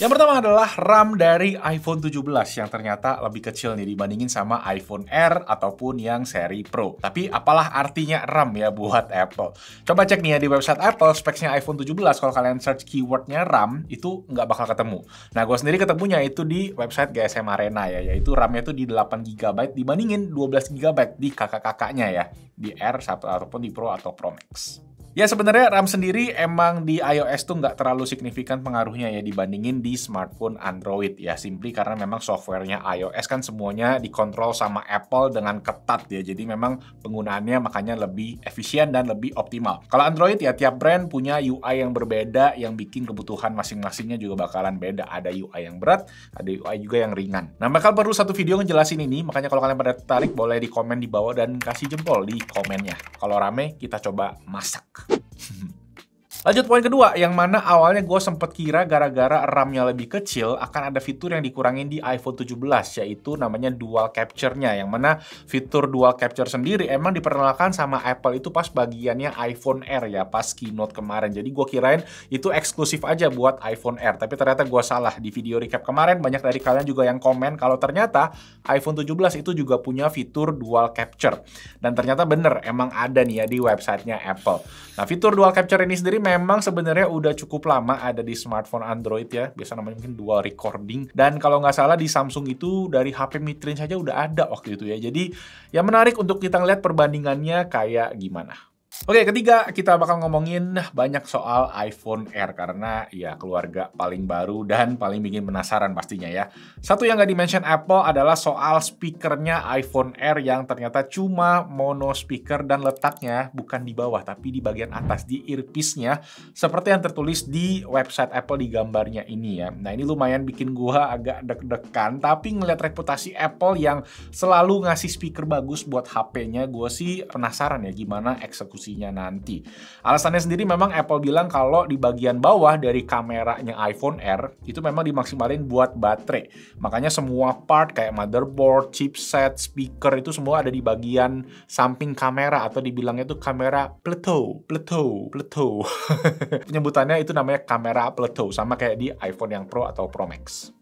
Yang pertama adalah RAM dari iPhone 17 yang ternyata lebih kecil nih dibandingin sama iPhone Air ataupun yang seri Pro. Tapi apalah artinya RAM ya buat Apple? Coba cek nih ya di website Apple, speksnya iPhone 17, kalau kalian search keywordnya RAM, itu nggak bakal ketemu. Nah, gue sendiri ketemunya itu di website GSM Arena ya, yaitu RAM-nya itu di 8 GB dibandingin 12 GB di kakak-kakaknya ya, di Air ataupun di Pro atau Pro Max. Ya sebenarnya RAM sendiri emang di iOS tuh nggak terlalu signifikan pengaruhnya ya dibandingin di smartphone Android ya. Simply karena memang softwarenya iOS kan semuanya dikontrol sama Apple dengan ketat ya. Jadi memang penggunaannya makanya lebih efisien dan lebih optimal. Kalau Android ya tiap brand punya UI yang berbeda yang bikin kebutuhan masing-masingnya juga bakalan beda. Ada UI yang berat, ada UI juga yang ringan. Nah bakal perlu satu video ngejelasin ini, makanya kalau kalian pada tertarik boleh di komen di bawah dan kasih jempol di komennya. Kalau rame kita coba masak. Lanjut poin kedua, yang mana awalnya gue sempet kira gara-gara RAM-nya lebih kecil akan ada fitur yang dikurangin di iPhone 17, yaitu namanya dual capture-nya, yang mana fitur dual capture sendiri emang diperkenalkan sama Apple itu pas bagiannya iPhone Air ya, pas keynote kemarin. Jadi gue kirain itu eksklusif aja buat iPhone Air, tapi ternyata gue salah. Di video recap kemarin banyak dari kalian juga yang komen kalau ternyata iPhone 17 itu juga punya fitur dual capture. Dan ternyata bener, emang ada nih ya di websitenya Apple. Nah, fitur dual capture ini sendiri memang sebenarnya udah cukup lama ada di smartphone Android ya. Biasa namanya mungkin dual recording. Dan kalau nggak salah di Samsung itu dari HP mid-range saja udah ada waktu itu ya. Jadi yang menarik untuk kita ngeliat perbandingannya kayak gimana. Oke, ketiga kita bakal ngomongin banyak soal iPhone Air karena ya keluarga paling baru dan paling bikin penasaran pastinya ya. Satu yang nggak di-mention Apple adalah soal speakernya iPhone Air yang ternyata cuma mono speaker dan letaknya bukan di bawah tapi di bagian atas, di earpiece-nya seperti yang tertulis di website Apple di gambarnya ini ya. Nah, ini lumayan bikin gua agak deg-degan, tapi ngeliat reputasi Apple yang selalu ngasih speaker bagus buat HP-nya, gua sih penasaran ya gimana eksekusi nanti. Alasannya sendiri memang Apple bilang kalau di bagian bawah dari kameranya iPhone Air itu memang dimaksimalin buat baterai. Makanya semua part kayak motherboard, chipset, speaker itu semua ada di bagian samping kamera atau dibilangnya itu kamera plateau. Penyebutannya itu namanya kamera plateau, sama kayak di iPhone yang Pro atau Pro Max.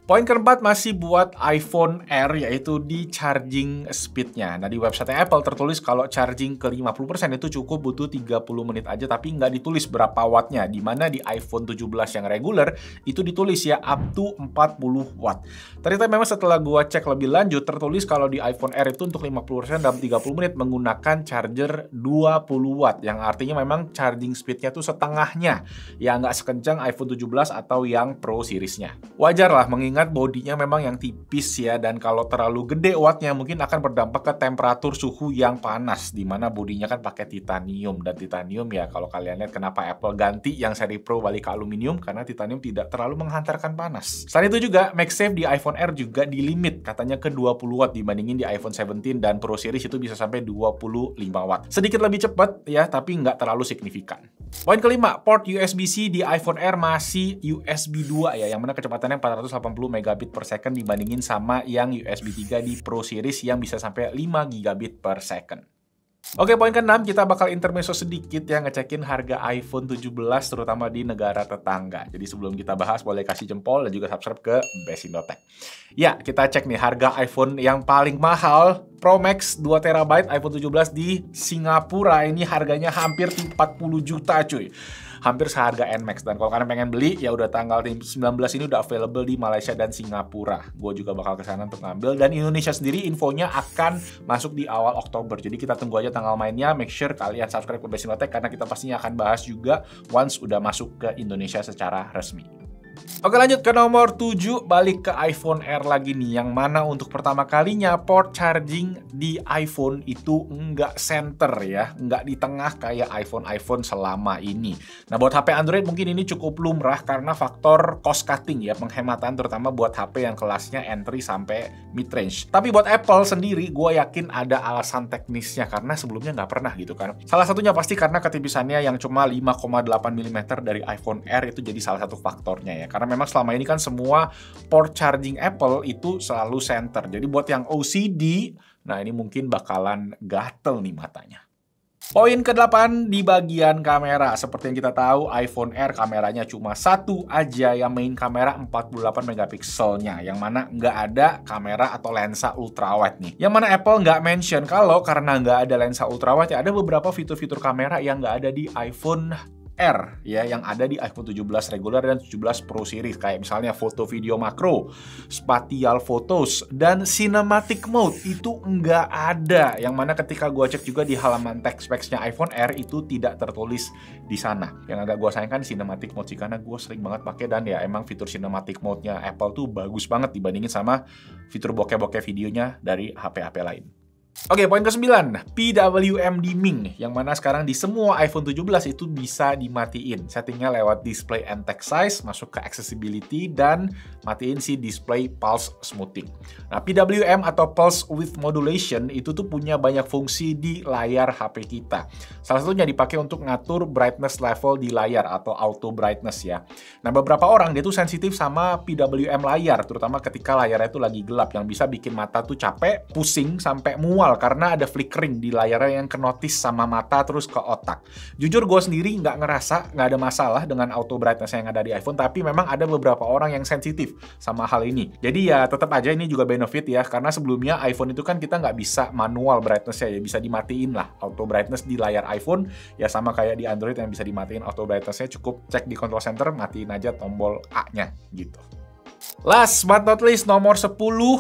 Poin keempat masih buat iPhone Air, yaitu di charging speed-nya. Nah, di website Apple tertulis kalau charging ke 50% itu cukup butuh 30 menit aja, tapi nggak ditulis berapa wattnya. Dimana di iPhone 17 yang regular, itu ditulis ya up to 40 watt. Ternyata memang setelah gua cek lebih lanjut, tertulis kalau di iPhone Air itu untuk 50% dalam 30 menit menggunakan charger 20 watt. Yang artinya memang charging speed-nya tuh setengahnya. Ya nggak sekencang iPhone 17 atau yang Pro series-nya. Wajar lah, mengingat bodinya memang yang tipis ya, dan kalau terlalu gede wattnya mungkin akan berdampak ke temperatur suhu yang panas, dimana bodinya kan pakai titanium, dan titanium ya kalau kalian lihat kenapa Apple ganti yang seri Pro balik ke aluminium, karena titanium tidak terlalu menghantarkan panas. Selain itu juga MagSafe di iPhone Air juga di limit katanya ke 20 watt dibandingin di iPhone 17 dan Pro series itu bisa sampai 25 watt. Sedikit lebih cepat ya, tapi nggak terlalu signifikan. Poin kelima, port USB-C di iPhone Air masih USB 2 ya, yang mana kecepatannya 480 megabit per second dibandingin sama yang USB 3 di Pro series yang bisa sampai 5 gigabit per second. Oke, poin ke-6 kita bakal intermezzo sedikit ya, ngecekin harga iPhone 17 terutama di negara tetangga. Jadi sebelum kita bahas boleh kasih jempol dan juga subscribe ke Besindo Tech. Ya, kita cek nih harga iPhone yang paling mahal Pro Max 2 TB iPhone 17 di Singapura ini harganya hampir 40 juta cuy. Hampir seharga NMAX, dan kalau kalian pengen beli ya udah tanggal 19 ini udah available di Malaysia dan Singapura. Gue juga bakal ke sana untuk ngambil, dan Indonesia sendiri infonya akan masuk di awal Oktober. Jadi kita tunggu aja tanggal mainnya. Make sure kalian subscribe ke Besindo Tech karena kita pastinya akan bahas juga once udah masuk ke Indonesia secara resmi. Oke, lanjut ke nomor 7, balik ke iPhone Air lagi nih, yang mana untuk pertama kalinya port charging di iPhone itu nggak center ya, nggak di tengah kayak iPhone selama ini. Nah, buat HP Android mungkin ini cukup lumrah karena faktor cost cutting ya, penghematan terutama buat HP yang kelasnya entry sampai mid-range. Tapi buat Apple sendiri, gue yakin ada alasan teknisnya karena sebelumnya nggak pernah gitu kan. Salah satunya pasti karena ketipisannya yang cuma 5,8 mm dari iPhone Air itu jadi salah satu faktornya ya. Karena memang selama ini kan semua port charging Apple itu selalu center. Jadi buat yang OCD, nah ini mungkin bakalan gatel nih matanya. Poin ke-8 di bagian kamera. Seperti yang kita tahu, iPhone Air kameranya cuma satu aja, yang main kamera 48 megapikselnya, yang mana nggak ada kamera atau lensa ultrawide nih. Yang mana Apple nggak mention kalau karena nggak ada lensa ultrawide, ya ada beberapa fitur-fitur kamera yang nggak ada di iPhone R ya, yang ada di iPhone 17 regular dan 17 Pro series, kayak misalnya foto video makro, spatial photos, dan cinematic mode itu nggak ada, yang mana ketika gua cek juga di halaman text specs-nya iPhone R itu tidak tertulis di sana. Yang agak gua sayangkan cinematic mode sih, karena gua sering banget pakai dan ya emang fitur cinematic mode-nya Apple tuh bagus banget dibandingin sama fitur bokeh-bokeh videonya dari HP-HP lain. Oke, poin ke-9, PWM dimming, yang mana sekarang di semua iPhone 17 itu bisa dimatiin. Settingnya lewat display and text size, masuk ke accessibility, dan matiin si display pulse smoothing. Nah, PWM atau pulse width modulation itu tuh punya banyak fungsi di layar HP kita. Salah satunya dipakai untuk ngatur brightness level di layar atau auto brightness ya. Nah, beberapa orang dia tuh sensitif sama PWM layar, terutama ketika layarnya itu lagi gelap, yang bisa bikin mata tuh capek, pusing, sampai mual karena ada flickering di layarnya yang kenotis sama mata terus ke otak. Jujur gue sendiri nggak ada masalah dengan auto brightness yang ada di iPhone, tapi memang ada beberapa orang yang sensitif sama hal ini. Jadi ya tetap aja ini juga benefit ya, karena sebelumnya iPhone itu kan kita nggak bisa manual brightness ya, bisa dimatiin lah auto brightness di layar iPhone, ya sama kayak di Android yang bisa dimatiin auto brightness-nya, cukup cek di control center, matiin aja tombol A-nya gitu. Last but not least, nomor 10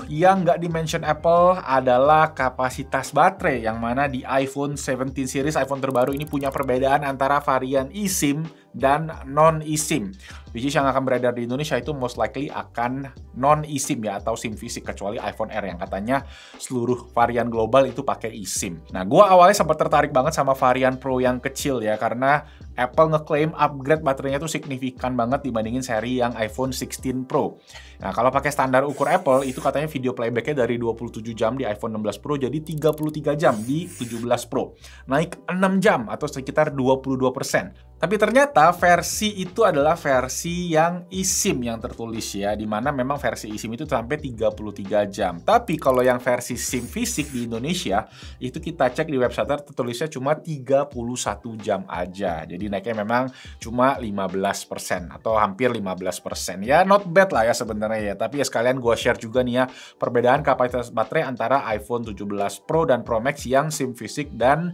yang nggak di-mention Apple adalah kapasitas baterai, yang mana di iPhone 17 series, iPhone terbaru ini punya perbedaan antara varian eSIM dan non-eSIM. Which is yang akan beredar di Indonesia itu most likely akan non-eSIM ya, atau SIM fisik, kecuali iPhone Air yang katanya seluruh varian global itu pakai eSIM. Nah, gua awalnya sempat tertarik banget sama varian Pro yang kecil ya, karena Apple ngeklaim upgrade baterainya tuh signifikan banget dibandingin seri yang iPhone 16 Pro. Nah, kalau pakai standar ukur Apple, itu katanya video playbacknya dari 27 jam di iPhone 16 Pro jadi 33 jam di 17 Pro. Naik 6 jam atau sekitar 22%. Tapi ternyata versi itu adalah versi yang eSIM yang tertulis ya, dimana memang versi eSIM itu sampai 33 jam. Tapi kalau yang versi SIM fisik di Indonesia, itu kita cek di website tertulisnya cuma 31 jam aja. Jadi naiknya memang cuma 15% atau hampir 15%. Ya not bad lah ya sebenarnya ya. Tapi ya sekalian gue share juga nih ya perbedaan kapasitas baterai antara iPhone 17 Pro dan Pro Max yang SIM fisik dan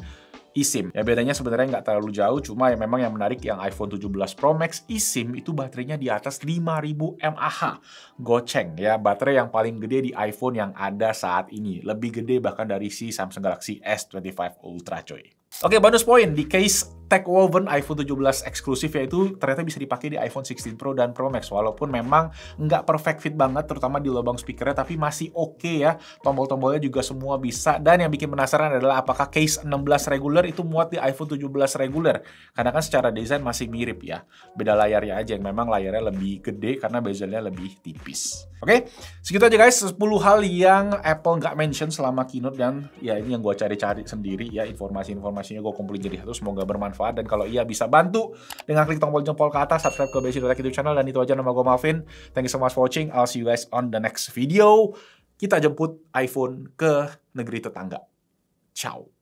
eSIM. Ya bedanya sebenarnya nggak terlalu jauh, cuma ya memang yang menarik yang iPhone 17 Pro Max eSIM itu baterainya di atas 5000 mAh. Goceng ya, baterai yang paling gede di iPhone yang ada saat ini. Lebih gede bahkan dari si Samsung Galaxy S25 Ultra coy. Oke, bonus poin di case tech woven iPhone 17 eksklusif, yaitu ternyata bisa dipakai di iPhone 16 Pro dan Pro Max, walaupun memang nggak perfect fit banget terutama di lubang speakernya, tapi masih oke ya, tombol-tombolnya juga semua bisa. Dan yang bikin penasaran adalah apakah case 16 regular itu muat di iPhone 17 regular, karena kan secara desain masih mirip ya, beda layarnya aja yang memang layarnya lebih gede karena bezelnya lebih tipis. Oke, segitu aja guys, 10 hal yang Apple nggak mention selama keynote, dan ya ini yang gue cari-cari sendiri ya, informasinya gue kumpulin jadi satu, semoga bermanfaat, dan kalau iya bisa bantu dengan klik tombol jempol ke atas, subscribe ke Basic Tech YouTube channel, dan itu aja, nama gue Malvin. Thank you so much for watching, I'll see you guys on the next video. Kita jemput iPhone ke negeri tetangga. Ciao.